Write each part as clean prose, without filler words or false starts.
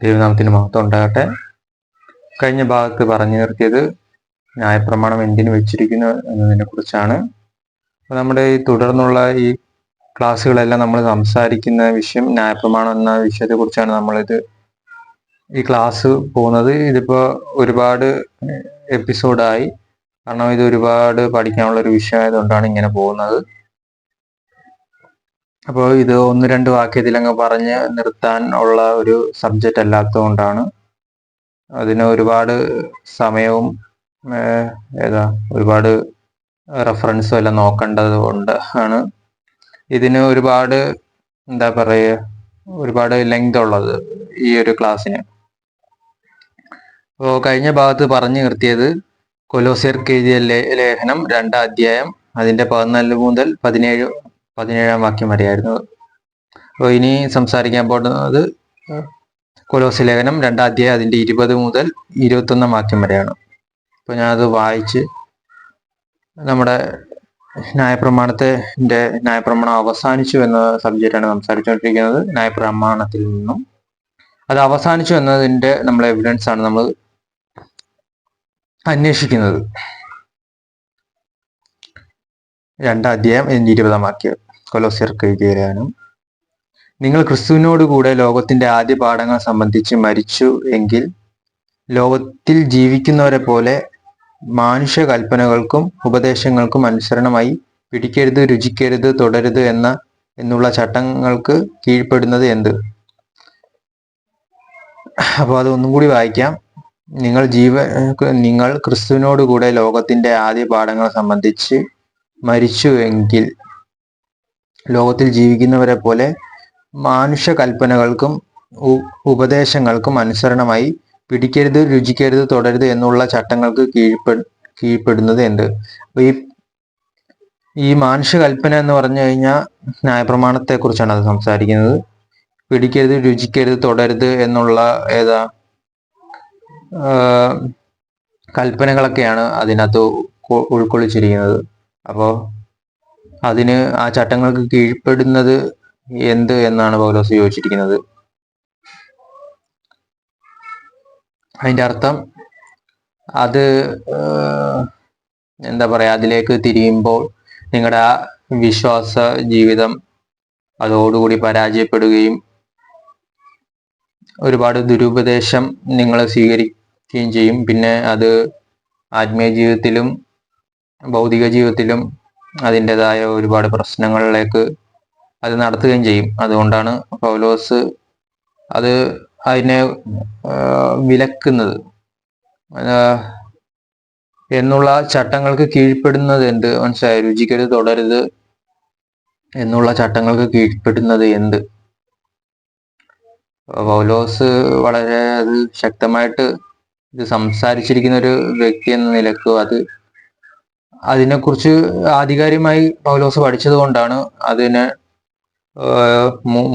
ദൈവനാമത്തിന് മഹത്വം ഉണ്ടാകട്ടെ. കഴിഞ്ഞ ഭാഗത്ത് പറഞ്ഞു നിർത്തിയത് ന്യായപ്രമാണം എന്തിനു വെച്ചിരിക്കുന്നു എന്നതിനെ കുറിച്ചാണ്. അപ്പോൾ നമ്മുടെ ഈ തുടർന്നുള്ള ഈ ക്ലാസ്സുകളെല്ലാം നമ്മൾ സംസാരിക്കുന്ന വിഷയം ന്യായപ്രമാണം എന്ന വിഷയത്തെ കുറിച്ചാണ് ഈ ക്ലാസ് പോകുന്നത്. ഇതിപ്പോ ഒരുപാട് എപ്പിസോഡായി, കാരണം ഇത് ഒരുപാട് പഠിക്കാനുള്ള ഒരു വിഷയമായതുകൊണ്ടാണ് ഇങ്ങനെ പോകുന്നത്. അപ്പോൾ ഇത് ഒന്ന് രണ്ട് വാക്യത്തിലങ്ങ് പറഞ്ഞ് നിർത്താൻ ഉള്ള ഒരു സബ്ജക്റ്റ് അല്ലാത്തത് കൊണ്ടാണ്, അതിന് ഒരുപാട് സമയവും ഒരുപാട് റെഫറൻസും എല്ലാം നോക്കേണ്ടത് കൊണ്ട് ആണ് ഇതിന് ഒരുപാട് ഒരുപാട് ലെങ്ത് ഉള്ളത് ഈ ഒരു ക്ലാസ്സിന്. അപ്പോൾ കഴിഞ്ഞ ഭാഗത്ത് പറഞ്ഞു നിർത്തിയത് കൊലോസ്യർക്ക് എഴുതിയ ലേഖനം 2-ാം അധ്യായം അതിന്റെ 14 മുതൽ 17-ാം വാക്യം വരെയായിരുന്നു. അപ്പോൾ ഇനി സംസാരിക്കാൻ പോകുന്നത് കൊലോസ്യ ലേഖനം 2-ാം അധ്യായം അതിന്റെ 20 മുതൽ 21-ാം വാക്യം വരെയാണ്. അപ്പോൾ ഞാനത് വായിച്ച് നമ്മുടെ ന്യായപ്രമാണം അവസാനിച്ചു എന്ന സബ്ജക്റ്റാണ് സംസാരിച്ചുകൊണ്ടിരിക്കുന്നത്. ന്യായപ്രമാണത്തിൽ നിന്നും അത് അവസാനിച്ചു എന്നതിന്റെ നമ്മളെ എവിഡൻസ് ആണ് നമ്മൾ അന്വേഷിക്കുന്നത്. 2-ാം അധ്യായം 20-ാം വാക്യം കൊലോസ്യർക്ക് എഴുതിയ ലേഖനം. നിങ്ങൾ ക്രിസ്തുവിനോടുകൂടെ ലോകത്തിന്റെ ആദ്യ പാഠങ്ങൾ സംബന്ധിച്ച് മരിച്ചു എങ്കിൽ ലോകത്തിൽ ജീവിക്കുന്നവരെ പോലെ മാനുഷ്യ കൽപ്പനകൾക്കും ഉപദേശങ്ങൾക്കും അനുസരണമായി പിടിക്കരുത്, രുചിക്കരുത്, തുടരുത് എന്നുള്ള ചട്ടങ്ങൾക്ക് കീഴ്പ്പെടുന്നത് എന്ത്? അപ്പോൾ അതൊന്നും കൂടി വായിക്കാം. നിങ്ങൾ ക്രിസ്തുവിനോടുകൂടെ ലോകത്തിന്റെ ആദ്യ പാഠങ്ങൾ സംബന്ധിച്ച് മരിച്ചു എങ്കിൽ ലോകത്തിൽ ജീവിക്കുന്നവരെ പോലെ മാനുഷ്യ കൽപ്പനകൾക്കും ഉപദേശങ്ങൾക്കും അനുസരണമായി പിടിക്കരുത്, രുചിക്കരുത്, തുടരുത് എന്നുള്ള ചട്ടങ്ങൾക്ക് കീഴ്പ്പെടുന്നത് എന്ത്? അപ്പൊ ഈ മാനുഷ്യ കൽപ്പന എന്ന് പറഞ്ഞു കഴിഞ്ഞാൽ ന്യായപ്രമാണത്തെ കുറിച്ചാണ് അത് സംസാരിക്കുന്നത്. പിടിക്കരുത്, രുചിക്കരുത്, തുടരുത് എന്നുള്ള കൽപ്പനകളൊക്കെയാണ് അതിനകത്ത് ഉൾക്കൊള്ളിച്ചിരിക്കുന്നത്. അപ്പോൾ ആ ചട്ടങ്ങൾക്ക് കീഴ്പ്പെടുന്നത് എന്ത് എന്നാണ് പൗലോസ് ചോദിച്ചിരിക്കുന്നത്. അതിന്റെ അർത്ഥം അത് അതിലേക്ക് തിരിയുമ്പോൾ നിങ്ങളുടെ ആ വിശ്വാസ ജീവിതം അതോടുകൂടി പരാജയപ്പെടുകയും ഒരുപാട് ദുരുപദേശം നിങ്ങൾ സ്വീകരിക്കുകയും ചെയ്യും. പിന്നെ അത് ആത്മീയ ജീവിതത്തിലും ഭൗതിക ജീവിതത്തിലും അതിൻ്റെതായ ഒരുപാട് പ്രശ്നങ്ങളിലേക്ക് അത് നടത്തുകയും ചെയ്യും. അതുകൊണ്ടാണ് പൗലോസ് അതിനെ വിലക്കുന്നത്. എന്നുള്ള ചട്ടങ്ങൾക്ക് കീഴ്പ്പെടുന്നത് എന്ത്? മനസ്സിലായി? രുചിക്കരുത്, തുടരുത് എന്നുള്ള ചട്ടങ്ങൾക്ക് കീഴ്പ്പെടുന്നത് എന്ത്? പൗലോസ് വളരെ ശക്തമായിട്ട് ഇത് സംസാരിച്ചിരിക്കുന്ന ഒരു വ്യക്തി എന്ന നിലക്ക് അതിനെക്കുറിച്ച് ആധികാരികമായി പൗലോസ് പഠിച്ചത് കൊണ്ടാണ് അതിന്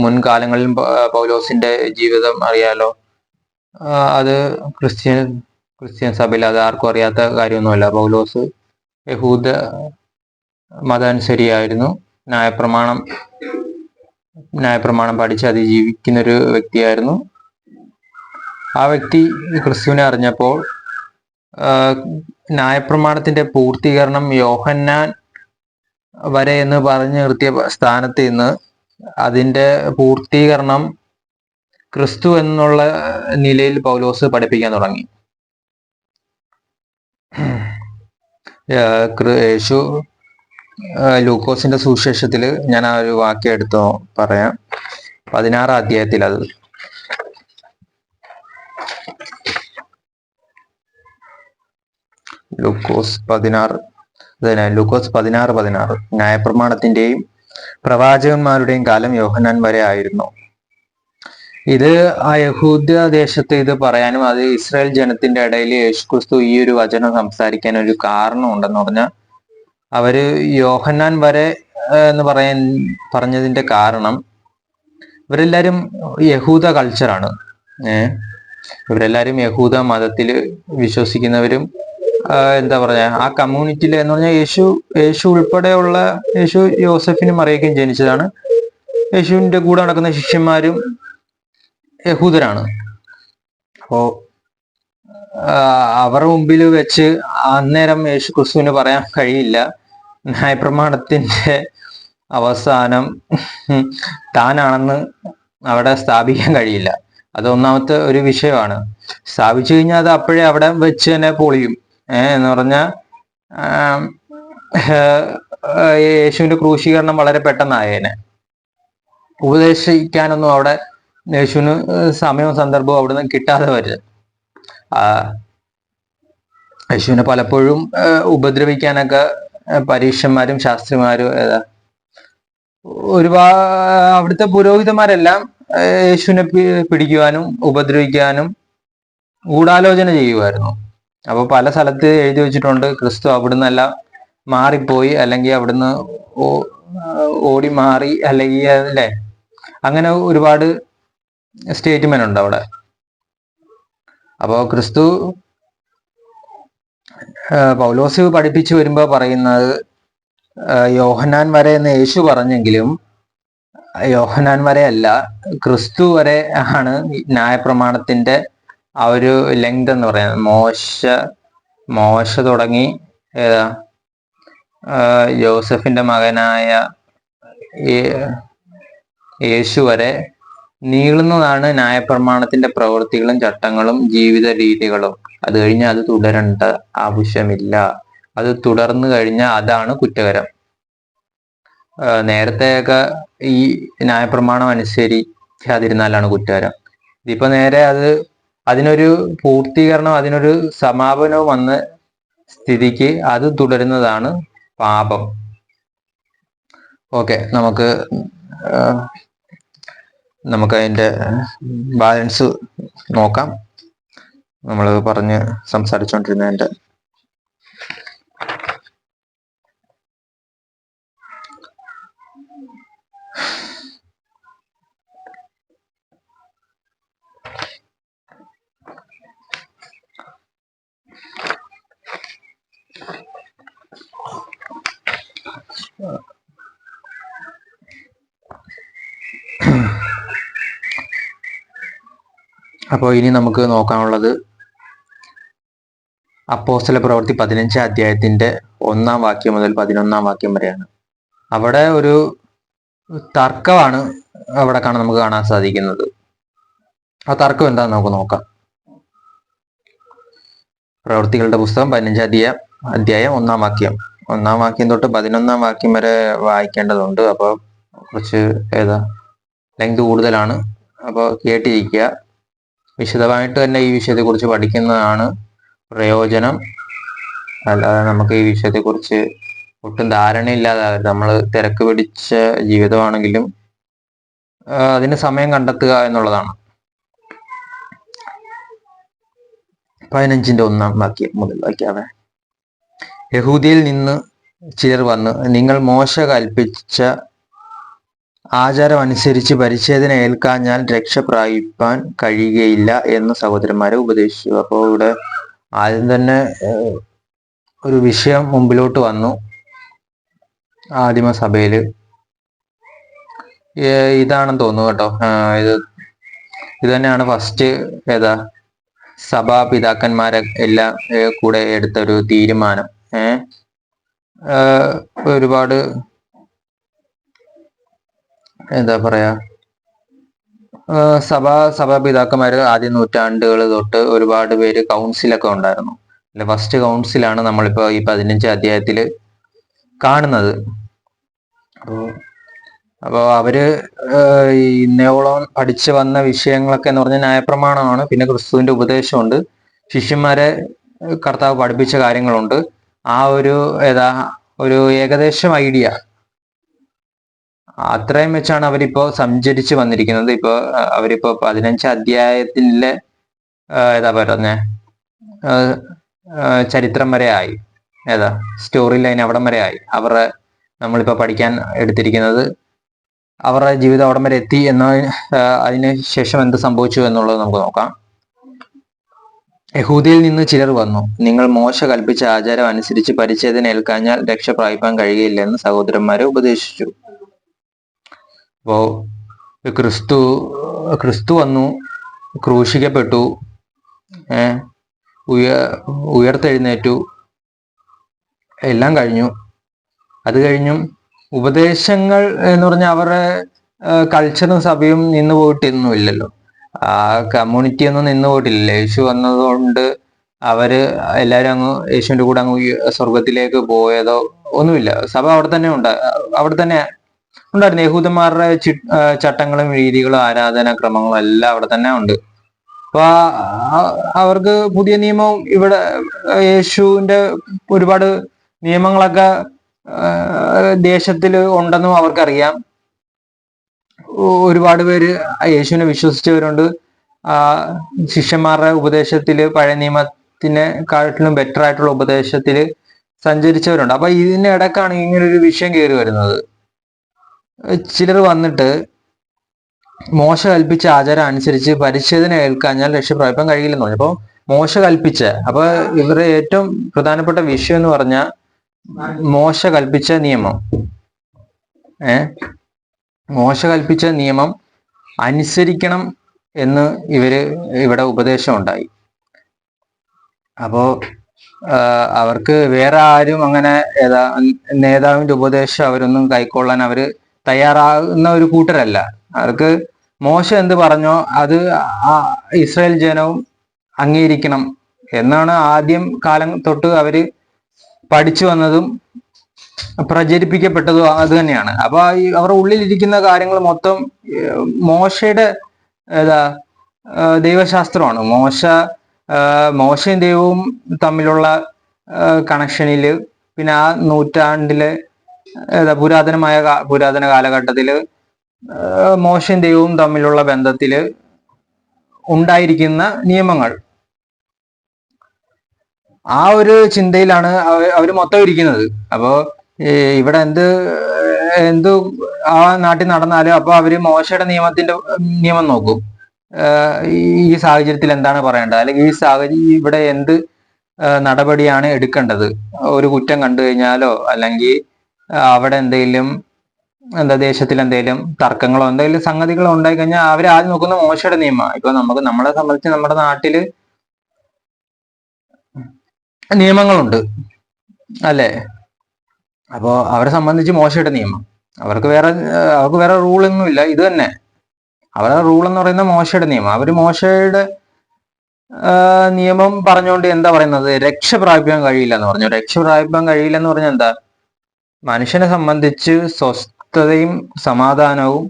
മുൻകാലങ്ങളിൽ പൗലോസിന്റെ ജീവിതം അറിയാലോ. അത് ക്രിസ്ത്യൻ സഭയിൽ അത് ആർക്കും അറിയാത്ത കാര്യമൊന്നുമല്ല. പൗലോസ് യഹൂദ മതാനുസരിയായിരുന്നു. ന്യായപ്രമാണം പഠിച്ച് അതിജീവിക്കുന്നൊരു വ്യക്തിയായിരുന്നു. ആ വ്യക്തി ക്രിസ്തുവിനെ അറിഞ്ഞപ്പോൾ ന്യായപ്രമാണത്തിന്റെ പൂർത്തീകരണം യോഹന്നാൻ വരെ എന്ന് പറഞ്ഞു നിർത്തിയ സ്ഥാനത്ത് നിന്ന് അതിന്റെ പൂർത്തീകരണം ക്രിസ്തു എന്നുള്ള നിലയിൽ പൗലോസ് പഠിപ്പിക്കാൻ തുടങ്ങി. യേശു ലൂക്കോസിന്റെ സുവിശേഷത്തിൽ ഞാൻ ആ ഒരു വാക്യം എടുത്തോ പറയാം. 16-ാം അധ്യായത്തിൽ അത് ലൂക്കോസ് 16:16 ന്യായപ്രമാണത്തിന്റെയും പ്രവാചകന്മാരുടെയും കാലം യോഹന്നാൻ വരെ ആയിരുന്നു. ഇത് ആ യഹൂദ ദേശത്ത് ഇത് പറയാനും അത് ഇസ്രായേൽ ജനത്തിന്റെ ഇടയിൽ യേശുക്രിസ്തു ഈ ഒരു വചനം സംസാരിക്കാൻ ഒരു കാരണം ഉണ്ടെന്ന് പറഞ്ഞാൽ അവര് യോഹന്നാൻ വരെ എന്ന് പറഞ്ഞതിന്റെ കാരണം ഇവരെല്ലാരും യേഹൂദ കൾച്ചറാണ്. ഇവരെല്ലാരും യഹൂദ മതത്തിൽ വിശ്വസിക്കുന്നവരും ആ കമ്മ്യൂണിറ്റിയിൽ എന്ന് പറഞ്ഞാൽ യേശു ഉൾപ്പെടെയുള്ള യോസഫിനും മറിയയ്ക്കും ജനിച്ചതാണ്. യേശുവിന്റെ കൂടെ നടക്കുന്ന ശിഷ്യന്മാരും യഹൂദരാണ്. അപ്പോ അവരുടെ മുമ്പിൽ വെച്ച് അന്നേരം യേശു ക്രിസ്തുവിന് പറയാൻ കഴിയില്ല ന്യായപ്രമാണത്തിന്റെ അവസാനം താനാണെന്ന് അവിടെ സ്ഥാപിക്കാൻ കഴിയില്ല. അത് ഒന്നാമത്തെ ഒരു വിഷയമാണ്. സ്ഥാപിച്ചു കഴിഞ്ഞാൽ അത് അപ്പോഴേ അവിടെ വെച്ച് തന്നെ പൊളിയും. എന്ന് പറഞ്ഞാൽ യേശുവിന്റെ ക്രൂശീകരണം വളരെ പെട്ടെന്നായേനെ. ഉപദേശിക്കാനൊന്നും അവിടെ യേശുവിന് സമയവും സന്ദർഭവും അവിടുന്ന് കിട്ടാതെ വരും. യേശുവിനെ പലപ്പോഴും ഉപദ്രവിക്കാനൊക്കെ പരീക്ഷന്മാരും ശാസ്ത്രിമാരും അവിടുത്തെ പുരോഹിതന്മാരെല്ലാം യേശുവിനെ പിടിക്കുവാനും ഉപദ്രവിക്കാനും ഗൂഢാലോചന ചെയ്യുമായിരുന്നു. അപ്പൊ പല സ്ഥലത്ത് എഴുതി വെച്ചിട്ടുണ്ട് ക്രിസ്തു അവിടുന്നെല്ലാം മാറിപ്പോയി, അല്ലെങ്കിൽ അവിടുന്ന് ഓടി മാറി, അല്ലെങ്കിൽ അല്ലേ, അങ്ങനെ ഒരുപാട് സ്റ്റേറ്റ്മെന്റ് ഉണ്ട് അവിടെ. അപ്പോ ക്രിസ്തു പൗലോസ് പഠിപ്പിച്ചു വരുമ്പോ പറയുന്നത് യോഹന്നാൻ വരെ എന്ന് യേശു പറഞ്ഞെങ്കിലും യോഹന്നാൻ വരെ അല്ല, ക്രിസ്തു വരെ ആണ് ന്യായപ്രമാണത്തിന്റെ ആ ഒരു ലെങ്ത് എന്ന് പറയുന്നത്. മോശ തുടങ്ങി യോസഫിന്റെ മകനായ യേശു വരെ നീളുന്നതാണ് ന്യായപ്രമാണത്തിന്റെ പ്രവൃത്തികളും ചട്ടങ്ങളും ജീവിത രീതികളും. അത് കഴിഞ്ഞാൽ അത് തുടരേണ്ട ആവശ്യമില്ല. അത് തുടർന്നു കഴിഞ്ഞാൽ അതാണ് കുറ്റകരം. നേരത്തെയൊക്കെ ഈ ന്യായപ്രമാണം അനുസരിക്കാതിരുന്നാലാണ് കുറ്റകരം. ഇതിപ്പോ നേരെ അതിനൊരു പൂർത്തീകരണം, അതിനൊരു സമാപനവും വന്ന സ്ഥിതിക്ക് അത് തുടരുന്നതാണ് പാപം. ഓക്കെ, നമുക്ക് അതിന്റെ ബാലൻസ് നോക്കാം. നമ്മൾ സംസാരിച്ചുകൊണ്ടിരുന്നതിന്റെ അപ്പോൾ ഇനി നമുക്ക് നോക്കാനുള്ളത് അപ്പോസ്തല പ്രവൃത്തി 15 അധ്യായത്തിന്റെ 1 വാക്യം മുതൽ 11 വാക്യം വരെയാണ്. അവിടെ ഒരു തർക്കമാണ് അവിടെ നമുക്ക് കാണാൻ സാധിക്കുന്നത്. ആ തർക്കം എന്താണെന്ന് നമുക്ക് നോക്കാം. പ്രവൃത്തികളുടെ പുസ്തകം 15 അധ്യായം 1 വാക്യം. 1 വാക്യം തൊട്ട് 11 വാക്യം വരെ വായിക്കേണ്ടതുണ്ട്. അപ്പോൾ കുറച്ച് ലെങ്ത് കൂടുതലാണ്. അപ്പോൾ കേട്ടിരിക്കുക. വിശദമായിട്ട് തന്നെ ഈ വിഷയത്തെക്കുറിച്ച് പഠിക്കുന്നതാണ് പ്രയോജനം. അല്ലാതെ നമുക്ക് ഈ വിഷയത്തെക്കുറിച്ച് ഒട്ടും ധാരണയില്ലാതെ നമ്മൾ തിരക്ക് പിടിച്ച ജീവിതമാണെങ്കിലും അതിന് സമയം കണ്ടെത്തുക എന്നുള്ളതാണ്. 15-ന്റെ 1 വാക്യം മുതൽ വായിക്കാവേ. യഹൂദിയിൽ നിന്ന് ചിലർ വന്ന്, നിങ്ങൾ മോശ കൽപ്പിച്ച ആചാരം അനുസരിച്ച് പരിച്ഛേദന ഏൽക്കാഞ്ഞാൽ രക്ഷ പ്രാപിപ്പാൻ കഴിയുകയില്ല എന്ന് സഹോദരന്മാരെ ഉപദേശിച്ചു. അപ്പോൾ ഇവിടെ ആദ്യം തന്നെ ഒരു വിഷയം മുമ്പിലോട്ട് വന്നു. ആദിമസഭയില് ഇതാണെന്ന് തോന്നുന്നു കേട്ടോ. ഇത് തന്നെയാണ് ഫസ്റ്റ് സഭാപിതാക്കന്മാരെ എല്ലാം കൂടെ എടുത്ത ഒരു തീരുമാനം. ഒരുപാട് സഭാപിതാക്കന്മാര് ആദ്യ നൂറ്റാണ്ടുകൾ തൊട്ട് ഒരുപാട് പേര് കൗൺസിലൊക്കെ ഉണ്ടായിരുന്നു. ഫസ്റ്റ് കൗൺസിലാണ് നമ്മളിപ്പോ ഈ 15 അധ്യായത്തില് കാണുന്നത്. അപ്പോൾ അവര് ഈ ഇന്നയോളം പഠിച്ചു വന്ന വിഷയങ്ങളൊക്കെ എന്ന് പറഞ്ഞാൽ ന്യായപ്രമാണമാണ്, പിന്നെ ക്രിസ്തുവിന്റെ ഉപദേശമുണ്ട്, ശിഷ്യന്മാരെ കർത്താവ് പഠിപ്പിച്ച കാര്യങ്ങളുണ്ട്. ആ ഒരു ഏകദേശം ഐഡിയ അത്രയും വെച്ചാണ് അവരിപ്പോ സഞ്ചരിച്ച് വന്നിരിക്കുന്നത്. അവരിപ്പോ 15 അധ്യായത്തിലെ ചരിത്രം വരെ ആയി, സ്റ്റോറി ലൈൻ അവിടം വരെ ആയി. നമ്മളിപ്പോ പഠിക്കാൻ എടുത്തിരിക്കുന്നത് അവരുടെ ജീവിതം അവിടം വരെ എത്തി അതിന് ശേഷം എന്ത് സംഭവിച്ചു എന്നുള്ളത് നമുക്ക് നോക്കാം. യഹൂദിയിൽ നിന്ന് ചിലർ വന്നു, നിങ്ങൾ മോശ കൽപ്പിച്ച ആചാരം അനുസരിച്ച് പരിച്ഛേദന ഏൽക്കാഞ്ഞാൽ രക്ഷ പ്രാപിപ്പാൻ കഴിയില്ലെന്ന് സഹോദരന്മാരെ ഉപദേശിച്ചു. അപ്പോ ക്രിസ്തു വന്നു, ക്രൂശിക്കപ്പെട്ടു, ഏഹ് ഉയ ഉയർത്തെഴുന്നേറ്റു, എല്ലാം കഴിഞ്ഞു. അത് കഴിഞ്ഞും ഉപദേശങ്ങൾ എന്ന് പറഞ്ഞാൽ അവരുടെ കൾച്ചറും സഭയും നിന്ന് പോയിട്ടൊന്നും ഇല്ലല്ലോ. ആ കമ്മ്യൂണിറ്റി ഒന്നും നിന്ന് പോയിട്ടില്ലല്ലോ. യേശു വന്നതുകൊണ്ട് അവര് എല്ലാവരും അങ്ങ് യേശുവിന്റെ കൂടെ അങ്ങ് സ്വർഗത്തിലേക്ക് പോയതോ ഒന്നുമില്ല. സഭ അവിടെ തന്നെ അവിടെ തന്നെ ഉണ്ടായിരുന്നു. യഹൂദന്മാരുടെ ചട്ടങ്ങളും രീതികളും ആരാധനാക്രമങ്ങളും എല്ലാം അവിടെ തന്നെ ഉണ്ട്. അപ്പൊ അവർക്ക് പുതിയ നിയമവും ഇവിടെ യേശുവിന്റെ ഒരുപാട് നിയമങ്ങളൊക്കെ ദേശത്തിൽ ഉണ്ടെന്നും അവർക്കറിയാം. ഒരുപാട് പേര് യേശുവിനെ വിശ്വസിച്ചവരുണ്ട്. ശിഷ്യന്മാരുടെ ഉപദേശത്തില് പഴയ നിയമത്തിനെക്കാട്ടിലും ബെറ്റർ ആയിട്ടുള്ള ഉപദേശത്തില് സഞ്ചരിച്ചവരുണ്ട്. അപ്പൊ ഇതിനിടക്കാണ് ഇങ്ങനെ ഒരു വിഷയം കയറി വരുന്നത്. ചിലർ വന്നിട്ട് മോശ കൽപ്പിച്ച ആചാരം അനുസരിച്ച് പരിച്ഛേദന ഏൽക്കാഞ്ഞാൽ രക്ഷപ്രാപിക്കാൻ കഴിയില്ലെന്ന് പറഞ്ഞു. അപ്പൊ മോശ കൽപ്പിച്ച, അപ്പൊ ഇവരുടെ ഏറ്റവും പ്രധാനപ്പെട്ട വിഷയം എന്ന് പറഞ്ഞാൽ മോശ കൽപ്പിച്ച നിയമം, മോശ കൽപ്പിച്ച നിയമം അനുസരിക്കണം എന്ന് ഇവിടെ ഉപദേശം ഉണ്ടായി. അപ്പോ അവർക്ക് വേറെ ആരും അങ്ങനെ നേതാവിന്റെ ഉപദേശം അവരൊന്നും കൈക്കൊള്ളാൻ അവര് തയ്യാറാകുന്ന ഒരു കൂട്ടരല്ല. അവർക്ക് മോശ എന്ത് പറഞ്ഞോ അത് ഇസ്രായേൽ ജനവും അംഗീകരിക്കണം എന്നാണ് ആദ്യം കാലം തൊട്ട് അവര് പഠിച്ചു വന്നതും പ്രചരിപ്പിക്കപ്പെട്ടതും അത് തന്നെയാണ്. അപ്പൊ അവരുടെ ഉള്ളിലിരിക്കുന്ന കാര്യങ്ങൾ മൊത്തം മോശയുടെ ദൈവശാസ്ത്രമാണ്. മോശയും ദൈവവും തമ്മിലുള്ള കണക്ഷനില്, പിന്നെ ആ നൂറ്റാണ്ടിലെ പുരാതന കാലഘട്ടത്തില് മോശയും ദൈവവും തമ്മിലുള്ള ബന്ധത്തില് ഉണ്ടായിരിക്കുന്ന നിയമങ്ങൾ, ആ ഒരു ചിന്തയിലാണ് അവര് മൊത്തം ഇരിക്കുന്നത്. അപ്പോ ഇവിടെ എന്ത് ആ നാട്ടിൽ നടന്നാലും അപ്പൊ അവര് മോശയുടെ നിയമം നോക്കും. ഈ സാഹചര്യത്തിൽ എന്താണ് പറയേണ്ടത്, അല്ലെങ്കിൽ ഈ സാഹചര്യം ഇവിടെ എന്ത് നടപടിയാണ് എടുക്കേണ്ടത്. ഒരു കുറ്റം കണ്ടു കഴിഞ്ഞാലോ അല്ലെങ്കിൽ അവിടെ എന്തെങ്കിലും ദേശത്തിൽ എന്തെങ്കിലും തർക്കങ്ങളോ എന്തെങ്കിലും സംഗതികളോ ഉണ്ടായി കഴിഞ്ഞാൽ അവർ ആദ്യം നോക്കുന്ന മോശയുടെ നിയമമാണ്. ഇപ്പൊ നമ്മളെ സംബന്ധിച്ച് നമ്മുടെ നാട്ടില് നിയമങ്ങളുണ്ട് അല്ലേ? അപ്പോ അവരെ സംബന്ധിച്ച് മോശയുടെ നിയമം, അവർക്ക് വേറെ റൂളൊന്നും ഇല്ല. ഇത് തന്നെ അവരുടെ റൂൾ എന്ന് പറയുന്നത് മോശയുടെ നിയമം. അവര് മോശയുടെ നിയമം പറഞ്ഞുകൊണ്ട് എന്താ പറയുന്നത്, രക്ഷ പ്രാപിക്കാൻ കഴിയില്ല എന്ന് പറഞ്ഞു. രക്ഷ പ്രാപിക്കാൻ കഴിയില്ല എന്ന് പറഞ്ഞാൽ എന്താ, മനുഷ്യനെ സംബന്ധിച്ച് സ്വസ്ഥതയും സമാധാനവും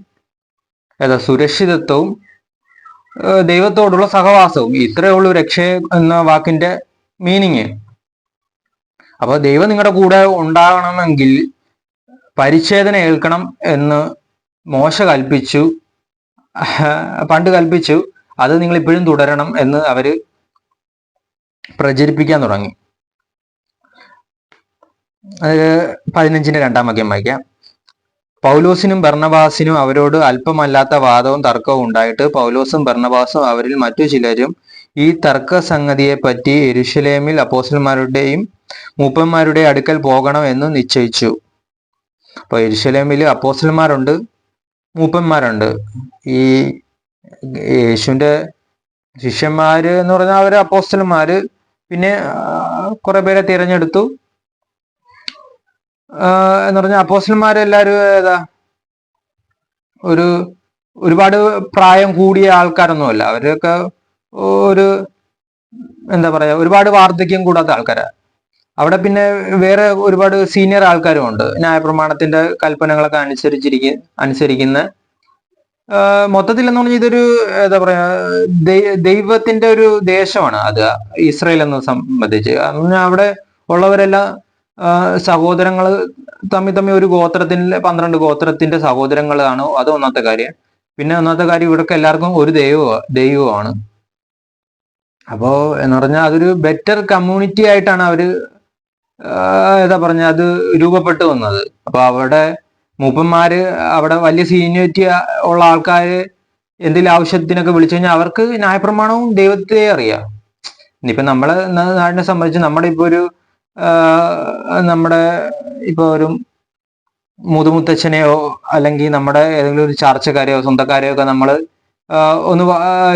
സുരക്ഷിതത്വവും ദൈവത്തോടുള്ള സഹവാസവും, ഇത്രയേ ഉള്ളൂ രക്ഷ എന്ന വാക്കിന്റെ മീനിങ്. അപ്പൊ ദൈവം നിങ്ങളുടെ കൂടെ ഉണ്ടാകണമെങ്കിൽ പരിച്ഛേദന ഏൽക്കണം എന്ന് മോശ പണ്ട് കൽപ്പിച്ചു. അത് നിങ്ങൾ ഇപ്പോഴും തുടരണം എന്ന് അവര് പ്രചരിപ്പിക്കാൻ തുടങ്ങി. 15-ന്റെ 2-ാം വാക്യം വായിക്കാം. പൗലോസിനും ബർന്നബാസിനും അവരോട് അല്പമല്ലാത്ത വാദവും തർക്കവും ഉണ്ടായിട്ട് പൗലോസും ബർന്നബാസും അവരിൽ മറ്റു ചിലരും ഈ തർക്കസംഗതിയെ പറ്റി യെരുശലേമിൽ അപ്പോസ്തലന്മാരുടെയും മൂപ്പന്മാരുടെ അടുക്കൽ പോകണം എന്ന് നിശ്ചയിച്ചു. അപ്പൊ യെരുശലേമിൽ അപ്പോസ്തലന്മാരുണ്ട്, മൂപ്പന്മാരുണ്ട്. ഈ യേശുവിന്റെ ശിഷ്യന്മാര് എന്ന് പറഞ്ഞാൽ അവര് അപ്പോസ്തലന്മാര്, പിന്നെ കുറെ പേരെ തിരഞ്ഞെടുത്തു എന്ന് പറഞ്ഞാൽ അപ്പോസ്തലന്മാരെല്ലാരും ഒരുപാട് പ്രായം കൂടിയ ആൾക്കാരൊന്നുമല്ല. അവരൊക്കെ എന്താ പറയാ, ഒരുപാട് വാർദ്ധക്യം കൂടാത്ത ആൾക്കാരാ. അവിടെ പിന്നെ വേറെ ഒരുപാട് സീനിയർ ആൾക്കാരും ഉണ്ട്, ന്യായപ്രമാണത്തിന്റെ കൽപ്പനകളൊക്കെ അനുസരിക്കുന്ന. മൊത്തത്തിൽ എന്ന് പറഞ്ഞാൽ ഇതൊരു എന്താ പറയാ, ദൈവത്തിന്റെ ഒരു ദേശമാണ് അത്, ഇസ്രായേൽ എന്നെ സംബന്ധിച്ച്. അവിടെ ഉള്ളവരെല്ലാം സഹോദരങ്ങൾ തമ്മിൽ ഒരു ഗോത്രത്തിന്റെ 12 ഗോത്രത്തിന്റെ സഹോദരങ്ങളാണ്. അത് ഒന്നാമത്തെ കാര്യം. പിന്നെ ഒന്നാമത്തെ കാര്യം, ഇവിടൊക്കെ എല്ലാവർക്കും ഒരു ദൈവമാണ്. അപ്പോ എന്ന് പറഞ്ഞാൽ അതൊരു ബെറ്റർ കമ്മ്യൂണിറ്റി ആയിട്ടാണ് അവര് അത് രൂപപ്പെട്ടു വന്നത്. അപ്പൊ അവിടെ മൂപ്പന്മാര്, അവിടെ വലിയ സീനിയോറിറ്റി ഉള്ള ആൾക്കാര് എന്തെങ്കിലും ആവശ്യത്തിനൊക്കെ വിളിച്ചു കഴിഞ്ഞാൽ അവർക്ക് ന്യായപ്രമാണവും ദൈവത്തെ അറിയാം. ഇനിയിപ്പൊ നമ്മളെ നാടിനെ സംബന്ധിച്ച് നമ്മുടെ ഇപ്പൊ ഒരു മുതുമുത്തച്ഛനെയോ അല്ലെങ്കിൽ നമ്മുടെ ഏതെങ്കിലും ഒരു ചാർച്ചക്കാരെയോ സ്വന്തക്കാരെയോ ഒക്കെ നമ്മൾ ഒന്ന്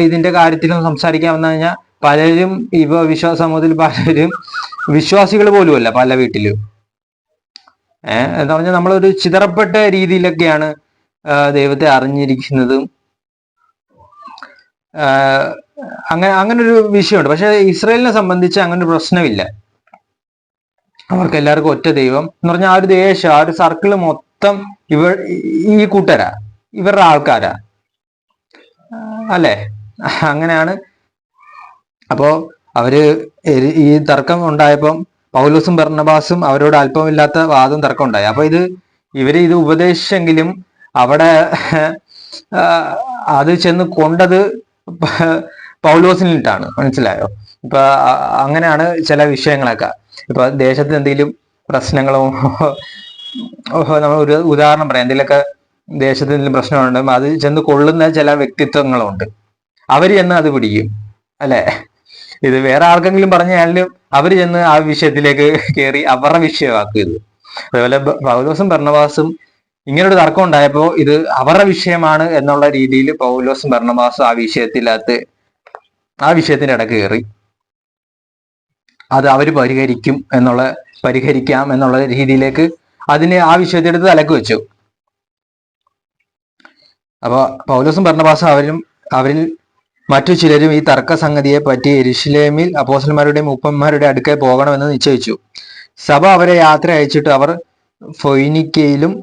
ഇതിന്റെ കാര്യത്തിൽ സംസാരിക്കാൻ വന്നു കഴിഞ്ഞാൽ പലരും വിശ്വാസ സമൂഹത്തിൽ പലരും വിശ്വാസികൾ പോലുമല്ല പല വീട്ടിലും. എന്താ പറഞ്ഞാൽ നമ്മളൊരു ചിതറപ്പെട്ട രീതിയിലൊക്കെയാണ് ദൈവത്തെ അറിഞ്ഞിരിക്കുന്നതും. അങ്ങനെ ഒരു വിഷയമുണ്ട്. പക്ഷെ ഇസ്രായേലിനെ സംബന്ധിച്ച് അങ്ങനെ ഒരു പ്രശ്നമില്ല. അവർക്ക് എല്ലാവർക്കും ഒറ്റ ദൈവം എന്ന് പറഞ്ഞാൽ ആ ഒരു ദേശം, ആ ഒരു സർക്കിള് മൊത്തം ഈ കൂട്ടരാ, ഇവരുടെ ആൾക്കാരാ, അല്ലേ? അങ്ങനെയാണ്. അപ്പോ അവര് ഈ തർക്കം ഉണ്ടായപ്പം പൗലോസും ബർന്നബാസും അവരോട് അല്പമില്ലാത്ത വാദം തർക്കം ഉണ്ടായി. അപ്പൊ ഇത് ഉപദേശിച്ചെങ്കിലും അവിടെ അത് ചെന്ന് കൊണ്ടത് പൗലോസിനിട്ടാണ്. മനസ്സിലായോ? ഇപ്പൊ അങ്ങനെയാണ് ചില വിഷയങ്ങളൊക്കെ. ഇപ്പൊ ദേശത്ത് എന്തെങ്കിലും പ്രശ്നങ്ങളോ നമ്മൾ ഒരു ഉദാഹരണം പറയാം, എന്തെങ്കിലുമൊക്കെ ദേശത്ത് എന്തെങ്കിലും പ്രശ്നമുണ്ട്, അത് ചെന്ന് കൊള്ളുന്ന ചില വ്യക്തിത്വങ്ങളുണ്ട്, അവര് ചെന്ന് അത് പിടിക്കും, അല്ലെ? ഇത് വേറെ ആർക്കെങ്കിലും പറഞ്ഞാലും അവര് ചെന്ന് ആ വിഷയത്തിലേക്ക് കയറി അവരുടെ വിഷയമാക്കും ഇത്. അതുപോലെ പൗലോസും ബർന്നബാസും ഇങ്ങനൊരു തർക്കം ഉണ്ടായപ്പോ ഇത് അവരുടെ വിഷയമാണ് എന്നുള്ള രീതിയിൽ പൗലോസും ബർന്നബാസും ആ വിഷയത്തിന്റെ ഇടയ്ക്ക് കയറി അത് അവര് പരിഹരിക്കാം എന്നുള്ള രീതിയിലേക്ക് ആ വിഷയത്തെടുത്ത് തലക്ക് വെച്ചു. അപ്പൊ പൗലോസും ബർന്നബാസും അവരിൽ മറ്റു ചിലരും ഈ തർക്കസംഗതിയെ പറ്റി യെരുശലേമിൽ അപ്പോസ്തലന്മാരുടെയും മൂപ്പന്മാരുടെ അടുക്കൽ പോകണമെന്ന് നിശ്ചയിച്ചു. സഭ അവരെ യാത്ര അയച്ചിട്ട് അവർ ഫൊയ്നിക്കയിലും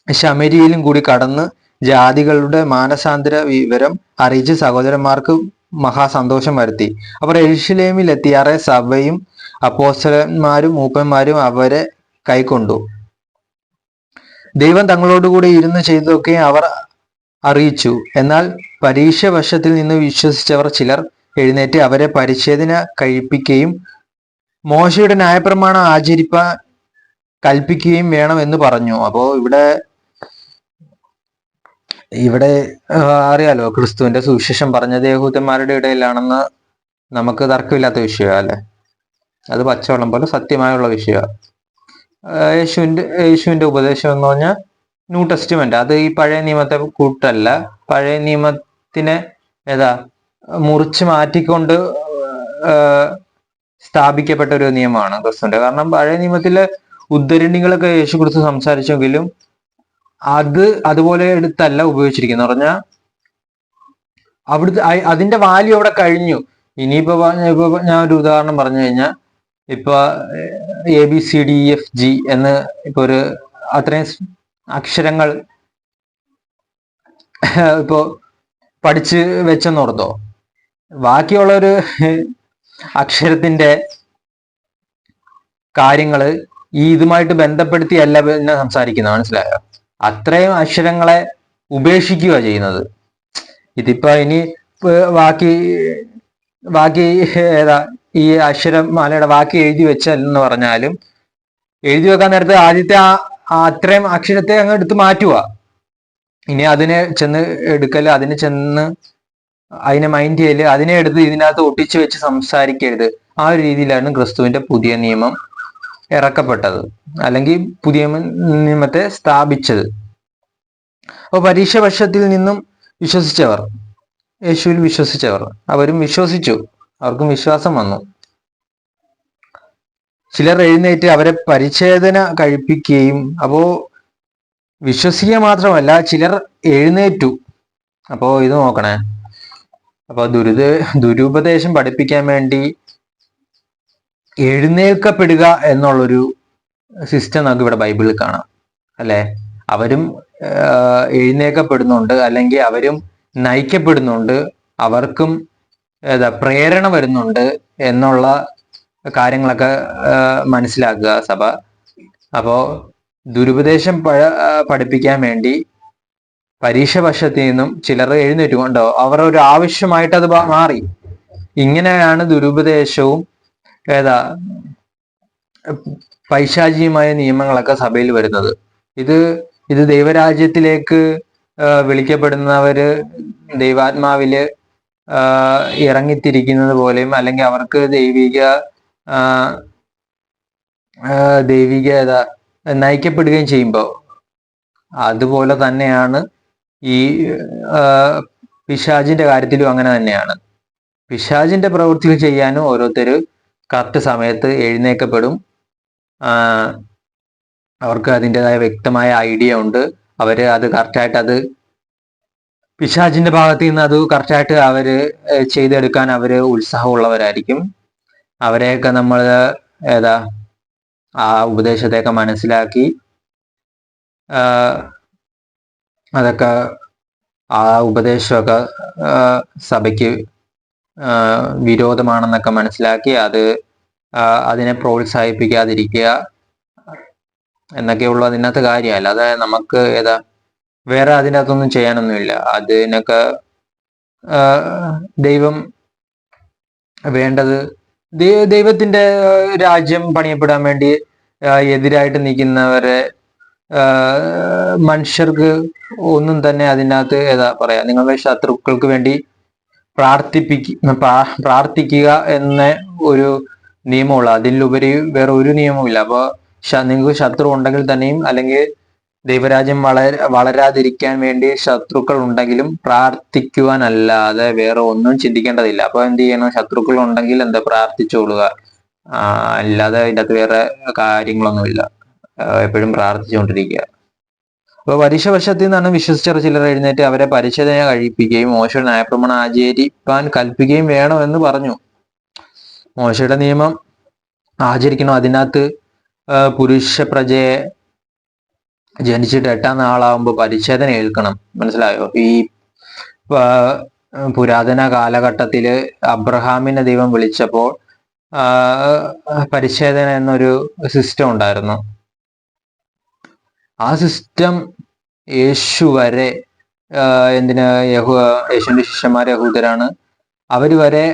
ശമരിയയിലും കൂടി കടന്ന് ജാതികളുടെ മാനസാന്തര വിവരം അറിയിച്ച് സഹോദരന്മാർക്ക് മഹാസന്തോഷം വരുത്തി. അവർ യെരുശലേമിൽ എത്തിയാറെ സഭയും അപ്പോസ്തലന്മാരും മൂപ്പന്മാരും അവരെ കൈക്കൊണ്ടു. ദൈവം തങ്ങളോടുകൂടി ഇരുന്ന് ചെയ്തതൊക്കെ അവർ അറിയിച്ചു. എന്നാൽ പരീക്ഷവശത്തിൽ നിന്ന് വിശ്വസിച്ചവർ ചിലർ എഴുന്നേറ്റ് അവരെ പരിച്ഛേദന കഴിപ്പിക്കുകയും മോശയുടെ ന്യായപ്രമാണം ആചരിപ്പാൻ കൽപ്പിക്കുകയും വേണം എന്ന് പറഞ്ഞു. അപ്പോ ഇവിടെ അറിയാലോ, ക്രിസ്തുവിന്റെ സുവിശേഷം പറഞ്ഞത് യഹൂദന്മാരുടെ ഇടയിലാണെന്ന് നമുക്ക് തർക്കമില്ലാത്ത വിഷയമാണ്, അല്ലെ? അത് പച്ചവെള്ളം പോലെ സത്യമായുള്ള വിഷയമാണ്. യേശുവിന്റെ ഉപദേശം എന്ന് പറഞ്ഞാൽ ന്യൂ ടെസ്റ്റ്മെന്റ്, അത് ഈ പഴയ നിയമത്തെ കൂട്ടല്ല. പഴയ നിയമത്തിനെ മുറിച്ച് മാറ്റിക്കൊണ്ട് സ്ഥാപിക്കപ്പെട്ട ഒരു നിയമമാണ് ക്രിസ്തുവിന്റെ. കാരണം പഴയ നിയമത്തിലെ ഉദ്ധരണികളൊക്കെ യേശു ക്രിസ്തു സംസാരിച്ചെങ്കിലും അതുപോലെ എടുത്തല്ല ഉപയോഗിച്ചിരിക്കുന്നത്. പറഞ്ഞാൽ അതിന്റെ വാല്യൂ അവിടെ കഴിഞ്ഞു. ഇനിയിപ്പോ ഞാൻ ഒരു ഉദാഹരണം പറഞ്ഞു കഴിഞ്ഞാൽ, ഇപ്പൊ ABCDEFG എന്ന് ഇപ്പൊ ഒരു അത്രയും അക്ഷരങ്ങൾ ഇപ്പോ പഠിച്ച് വെച്ചെന്നോർത്തോ, ബാക്കിയുള്ള ഒരു അക്ഷരത്തിന്റെ കാര്യങ്ങള് ഇതുമായിട്ട് ബന്ധപ്പെടുത്തിയല്ല പിന്നെ സംസാരിക്കുന്നത്. മനസ്സിലായോ? അത്രയും അക്ഷരങ്ങളെ ഉപേക്ഷിക്കുക ചെയ്യുന്നത്. ഇതിപ്പോ ഇനി ബാക്കി ഈ അക്ഷരമാലയുടെ ബാക്കി എഴുതി വെച്ചെന്ന് പറഞ്ഞാലും, എഴുതി വെക്കാൻ നേരത്തെ ആദ്യത്തെ അത്രയും അക്ഷരത്തെ അങ്ങ് എടുത്ത് മാറ്റുക. ഇനി അതിനെ ചെന്ന് എടുക്കല്, അതിനെ മൈൻഡ് ചെയ്യല്, അതിനെ എടുത്ത് ഇതിനകത്ത് ഒട്ടിച്ചു വെച്ച് സംസാരിക്കരുത്. ആ ഒരു രീതിയിലാണ് ക്രിസ്തുവിന്റെ പുതിയ നിയമം ഇറക്കപ്പെട്ടത്, അല്ലെങ്കിൽ പുതിയ നിയമത്തെ സ്ഥാപിച്ചത്. അപ്പൊ പരീക്ഷപക്ഷത്തിൽ നിന്നും യേശുവിൽ വിശ്വസിച്ചവർ അവരും വിശ്വസിച്ചു, അവർക്കും വിശ്വാസം വന്നു. ചിലർ എഴുന്നേറ്റ് അവരെ പരിച്ഛേദന കഴിപ്പിക്കുകയും, അപ്പോ വിശ്വസിക്കുക മാത്രമല്ല, ചിലർ എഴുന്നേറ്റു. അപ്പോ ഇത് നോക്കണേ. അപ്പൊ ദുരുപദേശം പഠിപ്പിക്കാൻ വേണ്ടി എഴുന്നേൽക്കപ്പെടുക എന്നുള്ളൊരു സിസ്റ്റം നമുക്ക് ഇവിടെ ബൈബിളിൽ കാണാം, അല്ലെ? അവരും എഴുന്നേൽക്കപ്പെടുന്നുണ്ട്, അല്ലെങ്കിൽ അവരും നയിക്കപ്പെടുന്നുണ്ട്, അവർക്കും പ്രേരണ വരുന്നുണ്ട് എന്നുള്ള കാര്യങ്ങളൊക്കെ മനസ്സിലാക്കുക സഭ. അപ്പോ ദുരുപദേശം പഠിപ്പിക്കാൻ വേണ്ടി പരീക്ഷപക്ഷത്തിൽ നിന്നും ചിലർ എഴുന്നേറ്റുകൊണ്ടോ അവർ ഒരു ആവശ്യമായിട്ട് അത് മാറി. ഇങ്ങനെയാണ് ദുരുപദേശവും പൈശാചികമായ നിയമങ്ങളൊക്കെ സഭയിൽ വരുന്നത്. ഇത് ദൈവരാജ്യത്തിലേക്ക് വിളിക്കപ്പെടുന്നവര് ദൈവാത്മാവില് ഇറങ്ങിത്തിരിക്കുന്നത് പോലെയും, അല്ലെങ്കിൽ അവർക്ക് ദൈവിക നയിക്കപ്പെടുകയും ചെയ്യുമ്പോൾ അതുപോലെ തന്നെയാണ് ഈ പിശാചിന്റെ കാര്യത്തിലും അങ്ങനെ തന്നെയാണ്. പിശാചിന്റെ പ്രവൃത്തികൾ ചെയ്യാനും ഓരോരുത്തർ കറക്റ്റ് സമയത്ത് എഴുന്നേക്കപ്പെടും. അവർക്ക് അതിൻ്റെതായ വ്യക്തമായ ഐഡിയ ഉണ്ട്. അവര് അത് കറക്റ്റായിട്ട് അത് പിശാചിന്റെ ഭാഗത്ത് നിന്ന് അത് കറക്റ്റായിട്ട് അവര് ചെയ്തെടുക്കാൻ അവര് ഉത്സാഹമുള്ളവരായിരിക്കും. അവരെയൊക്കെ നമ്മൾ ആ ഉപദേശത്തെയൊക്കെ മനസ്സിലാക്കി അതൊക്കെ ആ ഉപദേശമൊക്കെ സഭയ്ക്ക് വിരോധമാണെന്നൊക്കെ മനസ്സിലാക്കി അതിനെ പ്രോത്സാഹിപ്പിക്കാതിരിക്കുക എന്നൊക്കെയുള്ള അതിനകത്ത് കാര്യമല്ല. അല്ലാതെ നമുക്ക് വേറെ അതിനകത്തൊന്നും ചെയ്യാനൊന്നുമില്ല. അതിനൊക്കെ ദൈവം വേണ്ടത് ദൈവത്തിന്റെ രാജ്യം പണിയപ്പെടാൻ വേണ്ടി എതിരായിട്ട് നിൽക്കുന്നവരെ മനുഷ്യർക്ക് ഒന്നും തന്നെ അതിനകത്ത് പറയാ, നിങ്ങളുടെ ശത്രുക്കൾക്ക് വേണ്ടി പ്രാർത്ഥിക്കുക എന്ന ഒരു നിയമമുള്ള, അതിലുപരി വേറെ ഒരു നിയമവും ഇല്ല. അപ്പൊ നിങ്ങൾക്ക് ശത്രു ഉണ്ടെങ്കിൽ തന്നെയും, അല്ലെങ്കിൽ ദൈവരാജ്യം വളരാതിരിക്കാൻ വേണ്ടി ശത്രുക്കൾ ഉണ്ടെങ്കിലും പ്രാർത്ഥിക്കുവാനല്ലാതെ വേറെ ഒന്നും ചിന്തിക്കേണ്ടതില്ല. അപ്പൊ എന്ത് ചെയ്യണം? ശത്രുക്കൾ ഉണ്ടെങ്കിൽ പ്രാർത്ഥിച്ചോളുക, അല്ലാതെ അതിൻ്റെ അകത്ത് വേറെ കാര്യങ്ങളൊന്നുമില്ല. എപ്പോഴും പ്രാർത്ഥിച്ചുകൊണ്ടിരിക്കുക. അപ്പൊ പരീക്ഷ വശത്തിൽ നിന്നാണ് വിശ്വസിച്ച ചിലർ എഴുന്നേറ്റ് അവരെ പരിച്ഛേദന കഴിപ്പിക്കുകയും മോശയുടെ ന്യായപ്രമാണം ആചരിപ്പാൻ കൽപ്പിക്കുകയും വേണമെന്ന് പറഞ്ഞു. മോശയുടെ നിയമം ആചരിക്കണം. അതിനകത്ത് പുരുഷ പ്രജയെ ജനിച്ചിട്ട് 8-ാം നാളാവുമ്പോൾ പരിച്ഛേദന ഏൽക്കണം. മനസ്സിലായോ? ഈ പുരാതന കാലഘട്ടത്തില് അബ്രഹാമിനെ ദൈവം വിളിച്ചപ്പോൾ പരിച്ഛേദന എന്നൊരു സിസ്റ്റം ഉണ്ടായിരുന്നു. ആ സിസ്റ്റം യേശു വരെ യേശുവിന്റെ ശിഷ്യന്മാർ യഹൂദരാണ്. അവര് വരെ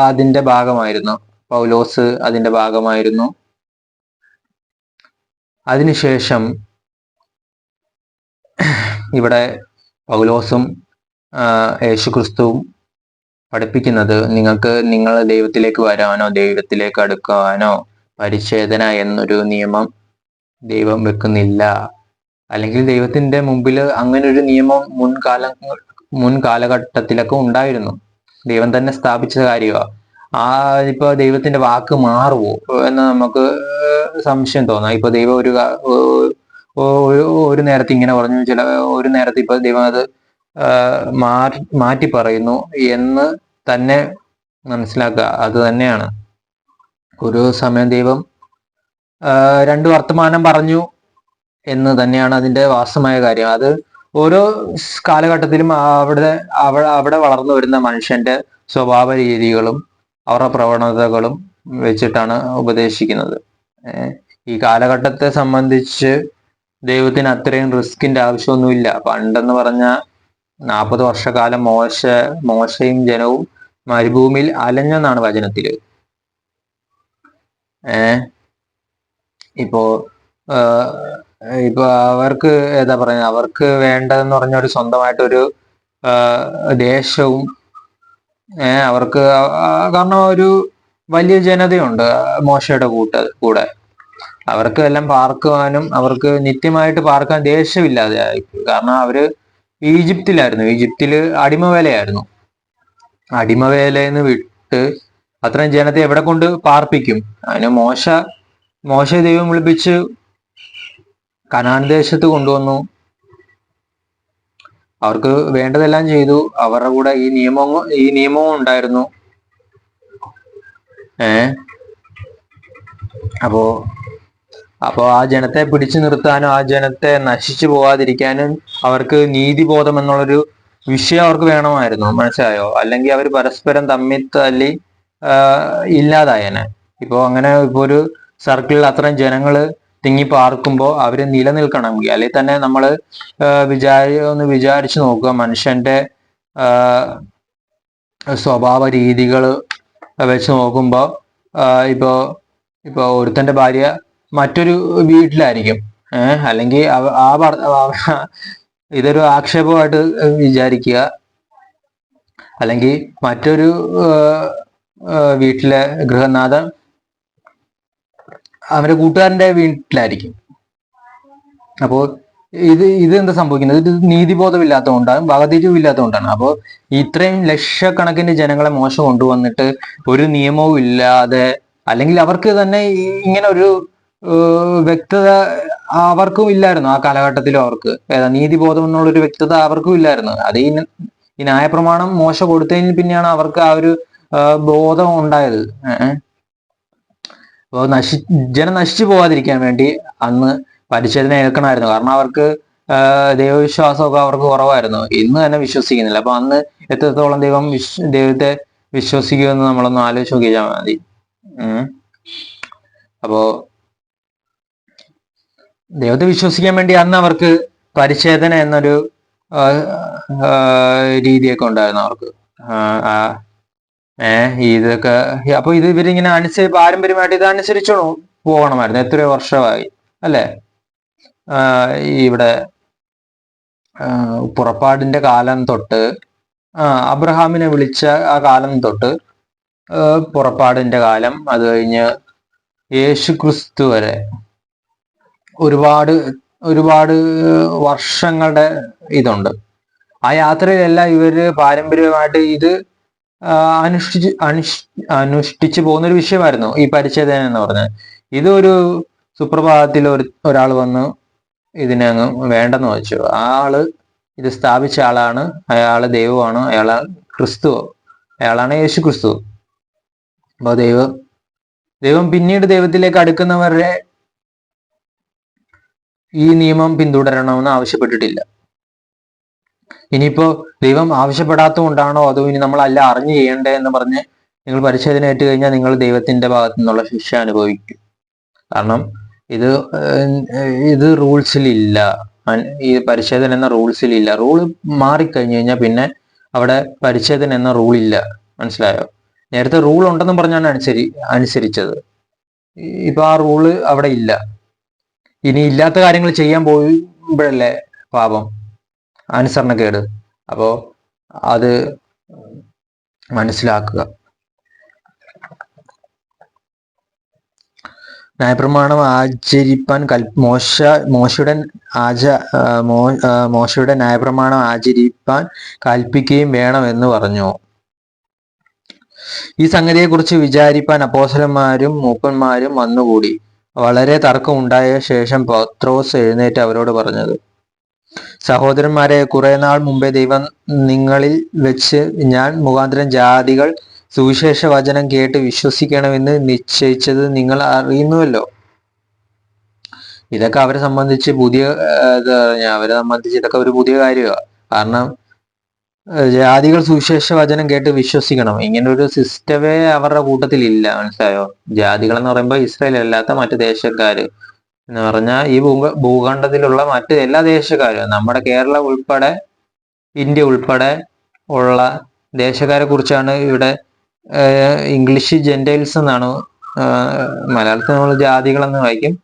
അതിന്റെ ഭാഗമായിരുന്നു. പൗലോസ് അതിന്റെ ഭാഗമായിരുന്നു. അതിനുശേഷം ഇവിടെ പൗലോസും യേശുക്രിസ്തുവും പഠിപ്പിക്കുന്നത്, നിങ്ങൾ ദൈവത്തിലേക്ക് വരാനോ ദൈവത്തിലേക്ക് അടുക്കാനോ പരിച്ഛേദന എന്നൊരു നിയമം ദൈവം വെക്കുന്നില്ല. അല്ലെങ്കിൽ ദൈവത്തിന്റെ മുമ്പിൽ അങ്ങനെ ഒരു നിയമം മുൻ കാലഘട്ടത്തിലൊക്കെ ഉണ്ടായിരുന്നു. ദൈവം തന്നെ സ്ഥാപിച്ച കാര്യമാണ്. ഇപ്പൊ ദൈവത്തിന്റെ വാക്ക് മാറുമോ എന്ന് നമുക്ക് സംശയം തോന്നാം. ഇപ്പൊ ദൈവം ഒരു നേരത്ത് ഇങ്ങനെ പറഞ്ഞു, ഒരു നേരത്ത് ഇപ്പൊ ദൈവം അത് മാറ്റി പറയുന്നു എന്ന് തന്നെ മനസ്സിലാക്കുക. അത് തന്നെയാണ് ഒരു സമയം ദൈവം 2 വർത്തമാനം പറഞ്ഞു എന്ന് തന്നെയാണ് അതിന്റെ വാസ്തവമായ കാര്യം. അത് ഓരോ കാലഘട്ടത്തിലും അവിടെ വളർന്നു വരുന്ന മനുഷ്യന്റെ സ്വഭാവ രീതികളും അവരുടെ പ്രവണതകളും വെച്ചിട്ടാണ് ഉപദേശിക്കുന്നത്. ഈ കാലഘട്ടത്തെ സംബന്ധിച്ച് ദൈവത്തിന് അത്രയും റിസ്കിന്റെ ആവശ്യമൊന്നുമില്ല. പണ്ടെന്ന് പറഞ്ഞാൽ 40 വർഷക്കാലം മോശയും ജനവും മരുഭൂമിയിൽ അലഞ്ഞെന്നാണ് വചനത്തില്. ഇപ്പോ അവർക്ക് അവർക്ക് വേണ്ടതെന്ന് പറഞ്ഞ ഒരു സ്വന്തമായിട്ടൊരു ദേശവും അവർക്ക്, കാരണം ഒരു വലിയ ജനതയുണ്ട് മോശയുടെ കൂടെ. അവർക്ക് എല്ലാം പാർക്കുവാനും അവർക്ക് നിത്യമായിട്ട് പാർക്കാൻ ദേശമില്ലാതെ ആയി. കാരണം അവര് ഈജിപ്തിലായിരുന്നു. ഈജിപ്തില് അടിമവേലയായിരുന്നു. അടിമവേലയെന്ന് വിട്ട് അത്രയും ജനത്തെ എവിടെ കൊണ്ട് പാർപ്പിക്കും? അതിന് മോശ ദൈവം വിളിപ്പിച്ച് കനാൻ ദേശത്ത് കൊണ്ടുവന്നു. അവർക്ക് വേണ്ടതെല്ലാം ചെയ്തു. അവരുടെ കൂടെ ഈ നിയമവും ഉണ്ടായിരുന്നു. അപ്പോ ആ ജനത്തെ പിടിച്ചു നിർത്താനും ആ ജനത്തെ നശിച്ചു പോവാതിരിക്കാനും അവർക്ക് നീതിബോധം എന്നുള്ളൊരു വിഷയം അവർക്ക് വേണമായിരുന്നു. മനസ്സിലായോ? അല്ലെങ്കിൽ അവർ പരസ്പരം തമ്മിൽ തല്ലി ഇല്ലാതായനെ. ഇപ്പോ ഒരു സർക്കിളിൽ അത്രയും ജനങ്ങള് തിങ്ങി പാർക്കുമ്പോൾ അവര് നിലനിൽക്കണമെങ്കിൽ, അല്ലെങ്കിൽ തന്നെ നമ്മൾ ഒന്ന് വിചാരിച്ചു നോക്കുക, മനുഷ്യന്റെ സ്വഭാവ രീതികൾ വെച്ച് നോക്കുമ്പോൾ ഇപ്പോ ഒരുത്തന്റെ ഭാര്യ മറ്റൊരു വീട്ടിലായിരിക്കും. അല്ലെങ്കിൽ ഇതൊരു ആക്ഷേപമായിട്ട് വിചാരിക്കുക. അല്ലെങ്കിൽ മറ്റൊരു വീട്ടിലെ ഗൃഹനാഥൻ അവന്റെ കൂട്ടുകാരന്റെ വീട്ടിലായിരിക്കും. അപ്പോൾ ഇത് എന്താ സംഭവിക്കുന്നത്? ഇത് നീതിബോധം ഇല്ലാത്തതുകൊണ്ടാണ്, വകതിരിവ് ഇല്ലാത്തതുകൊണ്ടാണ്. അപ്പോൾ ഇത്രയും ലക്ഷക്കണക്കിന് ജനങ്ങളെ മോശ കൊണ്ടുവന്നിട്ട് ഒരു നിയമവും ഇല്ലാതെ, അല്ലെങ്കിൽ അവർക്ക് തന്നെ ഇങ്ങനെ ഒരു വ്യക്തത അവർക്കും ഇല്ലായിരുന്നു ആ കാലഘട്ടത്തിലും. അവർക്ക് നീതിബോധം എന്നുള്ളൊരു വ്യക്തത അവർക്കും ഇല്ലായിരുന്നു. അത് ഈ ന്യായപ്രമാണം മോശ കൊടുത്തതിന് പിന്നെയാണ് അവർക്ക് ആ ഒരു ബോധം ഉണ്ടായത്. അപ്പോൾ ജനം നശിച്ചു പോകാതിരിക്കാൻ വേണ്ടി അന്ന് പരിച്ഛേദന ഏൽക്കണമായിരുന്നു. കാരണം അവർക്ക് ദൈവവിശ്വാസമൊക്കെ അവർക്ക് കുറവായിരുന്നു. ഇന്ന് തന്നെ വിശ്വസിക്കുന്നില്ല. അപ്പൊ അന്ന് എത്രത്തോളം ദൈവത്തെ വിശ്വസിക്കുമെന്ന് നമ്മളൊന്ന് ആലോചിച്ച് നോക്കിയാൽ മതി. അപ്പോ ദൈവത്തെ വിശ്വസിക്കാൻ വേണ്ടി അന്ന് അവർക്ക് പരിച്ഛേദന എന്നൊരു രീതിയൊക്കെ ഉണ്ടായിരുന്നു അവർക്ക്. ഇതൊക്കെ അപ്പൊ ഇത് ഇവരിങ്ങനെ പാരമ്പര്യമായിട്ട് ഇത് അനുസരിച്ചു പോകണമായിരുന്നു. എത്രയോ വർഷമായി അല്ലെ? ഇവിടെ പുറപ്പാടിന്റെ കാലം തൊട്ട്, അബ്രഹാമിനെ വിളിച്ച ആ കാലം തൊട്ട് പുറപ്പാടിന്റെ കാലം, അത് കഴിഞ്ഞ് യേശു ക്രിസ്തു വരെ ഒരുപാട് ഒരുപാട് വർഷങ്ങളുടെ ഇതുണ്ട്. ആ യാത്രയിലെല്ലാം ഇവര് പാരമ്പര്യമായിട്ട് ഇത് അനുഷ്ഠിച്ചു പോകുന്ന ഒരു വിഷയമായിരുന്നു ഈ പരിച്ഛേദന എന്ന് പറഞ്ഞത്. ഇതൊരു സുപ്രഭാതത്തിൽ ഒരാൾ വന്ന് ഇതിനെ അങ്ങ് വേണ്ടെന്ന് വെച്ചു. ആള് ഇത് സ്ഥാപിച്ച ആളാണ്, അയാള് ദൈവമാണ്, ക്രിസ്തു, അയാളാണ് യേശു ക്രിസ്തു. അപ്പൊ ദൈവം പിന്നീട് ദൈവത്തിലേക്ക് അടുക്കുന്നവരെ ഈ നിയമം പിന്തുടരണമെന്ന് ആവശ്യപ്പെട്ടിട്ടില്ല. ഇനിയിപ്പോ ദൈവം ആവശ്യപ്പെടാത്തത് കൊണ്ടാണോ അതോ ഇനി നമ്മളല്ല അറിഞ്ഞു ചെയ്യണ്ടേ എന്ന് പറഞ്ഞ് നിങ്ങൾ പരിച്ഛേദന ഏറ്റു കഴിഞ്ഞാൽ നിങ്ങൾ ദൈവത്തിന്റെ ഭാഗത്തു നിന്നുള്ള ശിക്ഷ അനുഭവിക്കും. കാരണം ഇത് റൂൾസിലില്ല. ഈ പരിച്ഛേദന എന്ന റൂൾസിലില്ല. റൂള് മാറിക്കഴിഞ്ഞു കഴിഞ്ഞാൽ പിന്നെ അവിടെ പരിച്ഛേദന എന്ന റൂളില്ല. മനസ്സിലായോ? നേരത്തെ റൂൾ ഉണ്ടെന്നും പറഞ്ഞാണ് അനുസരിച്ചത്. ഇപ്പൊ ആ റൂള് അവിടെ ഇല്ല. ഇനി ഇല്ലാത്ത കാര്യങ്ങൾ ചെയ്യാൻ പോയപ്പോഴല്ലേ പാപം, അനുസരണക്കേട്. അപ്പോ അത് മനസ്സിലാക്കുക. ന്യായപ്രമാണം ആചരിപ്പാൻ മോശയുടെ ന്യായപ്രമാണം ആചരിപ്പാൻ കൽപ്പിക്കുകയും വേണമെന്ന് പറഞ്ഞു. ഈ സംഗതിയെക്കുറിച്ച് വിചാരിപ്പാൻ അപ്പോസ്തലന്മാരും മൂപ്പന്മാരും വന്നുകൂടി. വളരെ തർക്കം ഉണ്ടായ ശേഷം പത്രോസ് എഴുന്നേറ്റ് അവരോട് പറഞ്ഞത്, സഹോദരന്മാരെ, കുറെ നാൾ മുമ്പേ ദൈവം നിങ്ങളിൽ വെച്ച് ഞാൻ മുഖാന്തരം ജാതികൾ സുവിശേഷ വചനം കേട്ട് വിശ്വസിക്കണമെന്ന് നിശ്ചയിച്ചത് നിങ്ങൾ അറിയുന്നുവല്ലോ. ഇതൊക്കെ അവരെ സംബന്ധിച്ച് ഇതൊക്കെ ഒരു പുതിയ കാര്യമാണ്. കാരണം ജാതികൾ സുവിശേഷ വചനം കേട്ട് വിശ്വസിക്കണം, ഇങ്ങനെ ഒരു സിസ്റ്റമേ അവരുടെ കൂട്ടത്തിൽ ഇല്ല. മനസ്സിലായോ? ജാതികൾ എന്ന് പറയുമ്പോൾ ഇസ്രായേൽ അല്ലാത്ത മറ്റു ദേശക്കാര് എന്ന് പറഞ്ഞാൽ ഈ ഭൂഖണ്ഡത്തിലുള്ള മറ്റ് എല്ലാ ദേശക്കാരും, നമ്മുടെ കേരളം ഉൾപ്പെടെ ഇന്ത്യ ഉൾപ്പെടെ ഉള്ള ദേശക്കാരെ കുറിച്ചാണ് ഇവിടെ ഇംഗ്ലീഷ് ജെന്റൈൽസ് എന്നാണ്, മലയാളത്തിൽ നമ്മൾ ജാതികളെന്ന് വായിക്കും.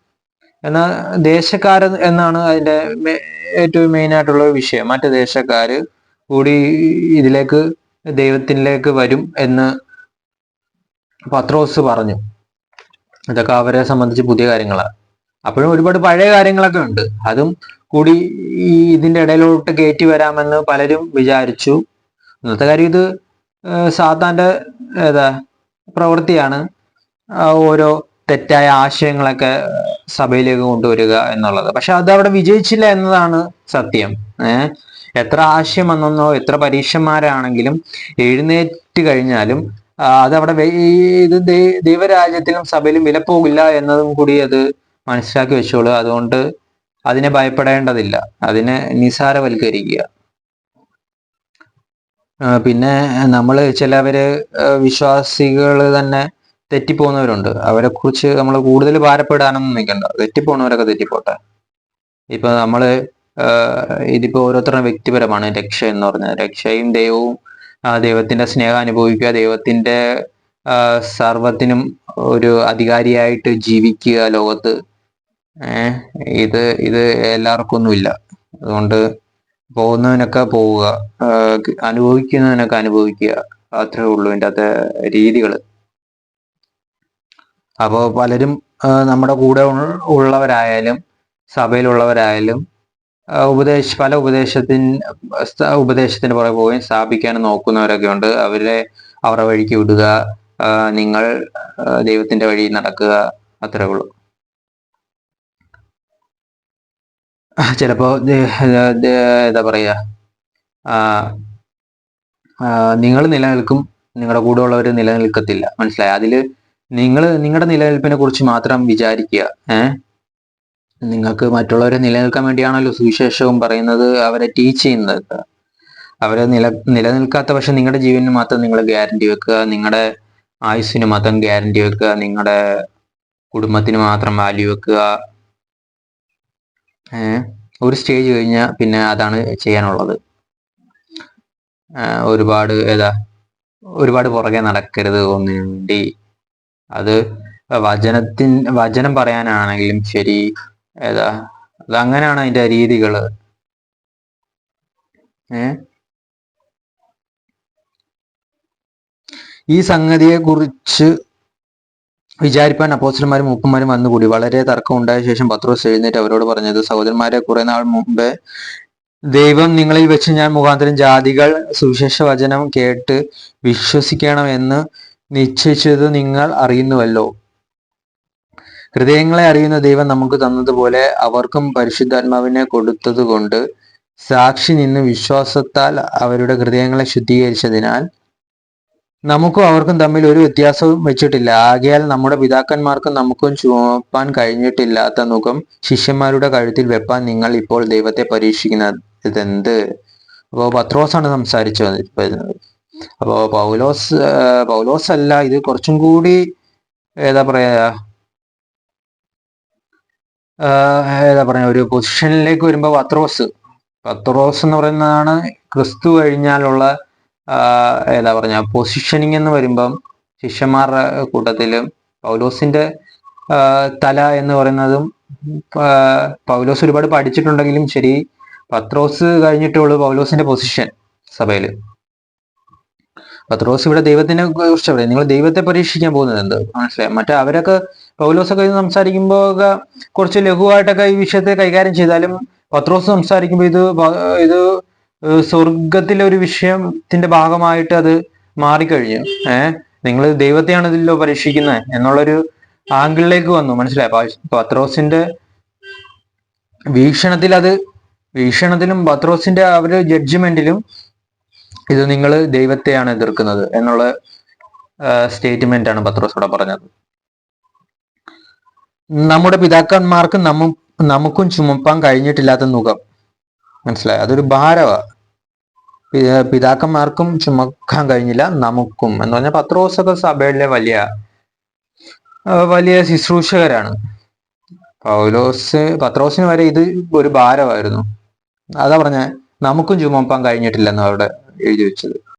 എന്നാൽ ദേശക്കാരൻ എന്നാണ് അതിന്റെ ഏറ്റവും മെയിൻ ആയിട്ടുള്ള വിഷയം. മറ്റു ദേശക്കാര് കൂടി ഇതിലേക്ക് ദൈവത്തിലേക്ക് വരും എന്ന് പത്രോസ് പറഞ്ഞു. ഇതൊക്കെ അവരെ സംബന്ധിച്ച് പുതിയ കാര്യങ്ങളാണ്. അപ്പോഴും ഒരുപാട് പഴയ കാര്യങ്ങളൊക്കെ ഉണ്ട്. അതും കൂടി ഇതിന്റെ ഇടയിലോട്ട് കയറ്റി വരാമെന്ന് പലരും വിചാരിച്ചു. ഇന്നത്തെ കാര്യം ഇത് സാത്താന്റെ പ്രവൃത്തിയാണ്. ഓരോ തെറ്റായ ആശയങ്ങളൊക്കെ സഭയിലേക്ക് കൊണ്ടുവരിക എന്നുള്ളത്. പക്ഷെ അത് അവിടെ വിജയിച്ചില്ല എന്നതാണ് സത്യം. എത്ര ആശയം വന്നെന്നോ എത്ര പരീക്ഷന്മാരാണെങ്കിലും എഴുന്നേറ്റ് കഴിഞ്ഞാലും അതവിടെ ഇത് ദൈവരാജ്യത്തിലും സഭയിലും വിലപ്പോകില്ല എന്നതും കൂടി അത് മനസ്സിലാക്കി വെച്ചോളൂ. അതുകൊണ്ട് അതിനെ ഭയപ്പെടേണ്ടതില്ല, അതിനെ നിസാരവൽക്കരിക്കുക. പിന്നെ ചിലവര് വിശ്വാസികൾ തന്നെ തെറ്റിപ്പോകുന്നവരുണ്ട്. അവരെ കുറിച്ച് നമ്മൾ കൂടുതൽ ഭാരപ്പെടാനൊന്നും നിൽക്കണ്ട. തെറ്റിപ്പോണവരൊക്കെ തെറ്റിപ്പോട്ടെ. ഇപ്പൊ ഇതിപ്പോ ഓരോരുത്തരുടെ വ്യക്തിപരമാണ് രക്ഷ എന്ന് പറഞ്ഞാൽ. രക്ഷയും ദൈവവും ദൈവത്തിന്റെ സ്നേഹം അനുഭവിക്കുക, ദൈവത്തിന്റെ സർവത്തിനും ഒരു അധികാരിയായിട്ട് ജീവിക്കുക ലോകത്ത്. ഇത് എല്ലാവർക്കും ഒന്നുമില്ല. അതുകൊണ്ട് പോകുന്നവനൊക്കെ പോവുക, അനുഭവിക്കുന്നവനൊക്കെ അനുഭവിക്കുക, അത്രേ ഉള്ളൂ ഇതിൻ്റെ അകത്തെ രീതികൾ. അപ്പോൾ പലരും നമ്മുടെ കൂടെ ഉള്ളവരായാലും സഭയിലുള്ളവരായാലും പല ഉപദേശത്തിന് പുറകെ പോവുകയും സ്ഥാപിക്കാൻ നോക്കുന്നവരൊക്കെ ഉണ്ട്. അവരുടെ വഴിക്ക് വിടുക, നിങ്ങൾ ദൈവത്തിന്റെ വഴി നടക്കുക, അത്രേ ഉള്ളൂ. ചിലപ്പോ എന്താ പറയാ, നിങ്ങൾ നിലനിൽക്കും, നിങ്ങളുടെ കൂടെ ഉള്ളവർ നിലനിൽക്കത്തില്ല. മനസ്സിലായി? അതില് നിങ്ങളുടെ നിലനിൽപ്പിനെ കുറിച്ച് മാത്രം വിചാരിക്കുക. നിങ്ങൾക്ക് മറ്റുള്ളവരെ നിലനിൽക്കാൻ വേണ്ടിയാണല്ലോ സുവിശേഷവും പറയുന്നത്, അവരെ ടീച്ച് ചെയ്യുന്നത്. അവരെ നിലനിൽക്കാത്ത പക്ഷെ നിങ്ങളുടെ ജീവന് മാത്രം നിങ്ങൾ ഗ്യാരണ്ടി വെക്കുക, നിങ്ങളുടെ ആയുസ്സിന് മാത്രം ഗ്യാരണ്ടി വെക്കുക, നിങ്ങളുടെ കുടുംബത്തിന് മാത്രം വാല്യൂ വെക്കുക. ഒരു സ്റ്റേജ് കഴിഞ്ഞാൽ പിന്നെ അതാണ് ചെയ്യാനുള്ളത്. ഒരുപാട് പുറകെ നടക്കരുത് ഒന്നിനു വേണ്ടി. അത് വചനം പറയാനാണെങ്കിലും ശരി, അതങ്ങനെയാണ് അതിന്റെ രീതികള്. ഈ സംഗതിയെ കുറിച്ച് വിചാരിപ്പാൻ അപ്പോസ്തലന്മാരും മൂപ്പന്മാരും വന്നുകൂടി. വളരെ തർക്കം ഉണ്ടായ ശേഷം പത്രോസ് എഴുന്നേറ്റ് അവരോട് പറഞ്ഞത്, സഹോദരന്മാരെ, കുറെ നാൾ മുമ്പേ ദൈവം നിങ്ങളിൽ വെച്ച് ഞാൻ മുഖാന്തരം ജാതികൾ സുവിശേഷ വചനം കേട്ട് വിശ്വസിക്കണമെന്ന് നിശ്ചയിച്ചത് നിങ്ങൾ അറിയുന്നുവല്ലോ. ഹൃദയങ്ങളെ അറിയുന്ന ദൈവം നമുക്ക് തന്നതുപോലെ അവർക്കും പരിശുദ്ധാത്മാവിനെ കൊടുത്തതുകൊണ്ട് സാക്ഷി നിന്ന് വിശ്വാസത്താൽ അവരുടെ ഹൃദയങ്ങളെ ശുദ്ധീകരിച്ചതിനാൽ നമുക്കും അവർക്കും തമ്മിൽ ഒരു വ്യത്യാസവും വെച്ചിട്ടില്ല. ആകയാൽ നമ്മുടെ പിതാക്കന്മാർക്കും നമുക്കും ചുമപ്പാൻ കഴിഞ്ഞിട്ടില്ലാത്ത നുകം ശിഷ്യന്മാരുടെ കഴുത്തിൽ വെപ്പാൻ നിങ്ങൾ ഇപ്പോൾ ദൈവത്തെ പരീക്ഷിക്കുന്നതെന്ത്? അപ്പോൾ പത്രോസാണ് സംസാരിച്ചു വരുന്നത്. അപ്പോ പൗലോസ് അല്ല, ഇത് കുറച്ചും കൂടി ഏതാ പറയാ ഒരു പൊസിഷനിലേക്ക് വരുമ്പോ പത്രോസ് എന്ന് പറയുന്നതാണ് ക്രിസ്തു കഴിഞ്ഞാലുള്ള പൊസിഷനിങ് എന്ന് വരുമ്പം ശിഷ്യന്മാരുടെ കൂട്ടത്തിലും പൗലോസിന്റെ തല എന്ന് പറയുന്നതും, പൗലോസ് ഒരുപാട് പഠിച്ചിട്ടുണ്ടെങ്കിലും ശരി, പത്രോസ് കഴിഞ്ഞിട്ടുള്ളൂ പൗലോസിന്റെ പൊസിഷൻ സഭയില്. പത്രോസ് ഇവിടെ ദൈവത്തിനെ കുറിച്ച് പറയും, നിങ്ങൾ ദൈവത്തെ പരീക്ഷിക്കാൻ പോകുന്നത് എന്ത്? മനസ്സിലായി? മറ്റേ അവരൊക്കെ പൗലോസൊക്കെ സംസാരിക്കുമ്പോ കുറച്ച് ലഘുവായിട്ടൊക്കെ ഈ വിഷയത്തെ കൈകാര്യം ചെയ്താലും പത്രോസ് സംസാരിക്കുമ്പോൾ ഇത് സ്വർഗത്തിലെ ഒരു വിഷയത്തിന്റെ ഭാഗമായിട്ട് അത് മാറിക്കഴിഞ്ഞു. നിങ്ങൾ ദൈവത്തെയാണ് ഇതിലോ പരീക്ഷിക്കുന്നത് എന്നുള്ളൊരു ആംഗിളിലേക്ക് വന്നു. മനസ്സിലായി? പത്രോസിന്റെ വീക്ഷണത്തിലും പത്രോസിന്റെ ജഡ്ജ്മെന്റിലും ഇത് നിങ്ങൾ ദൈവത്തെയാണ് എതിർക്കുന്നത് എന്നുള്ള സ്റ്റേറ്റ്മെന്റ് ആണ് പത്രോസ് ഇവിടെ പറഞ്ഞത്. നമ്മുടെ പിതാക്കന്മാർക്ക് നമുക്കും ചുമപ്പാൻ കഴിഞ്ഞിട്ടില്ലാത്ത നുകം. മനസ്സിലായി? അതൊരു ഭാരമാണ്. പിതാക്കന്മാർക്കും ചുമക്കാൻ കഴിഞ്ഞില്ല, നമുക്കും എന്ന് പറഞ്ഞാൽ പത്രോസൊക്കെ സഭയിലെ വലിയ ശുശ്രൂഷകരാണ്. പത്രോസിന് വരെ ഇത് ഒരു ഭാരമായിരുന്നു. അതാ പറഞ്ഞ നമുക്കും ചുമപ്പാൻ കഴിഞ്ഞിട്ടില്ലെന്ന് അവിടെ എഴുതി വെച്ചത്.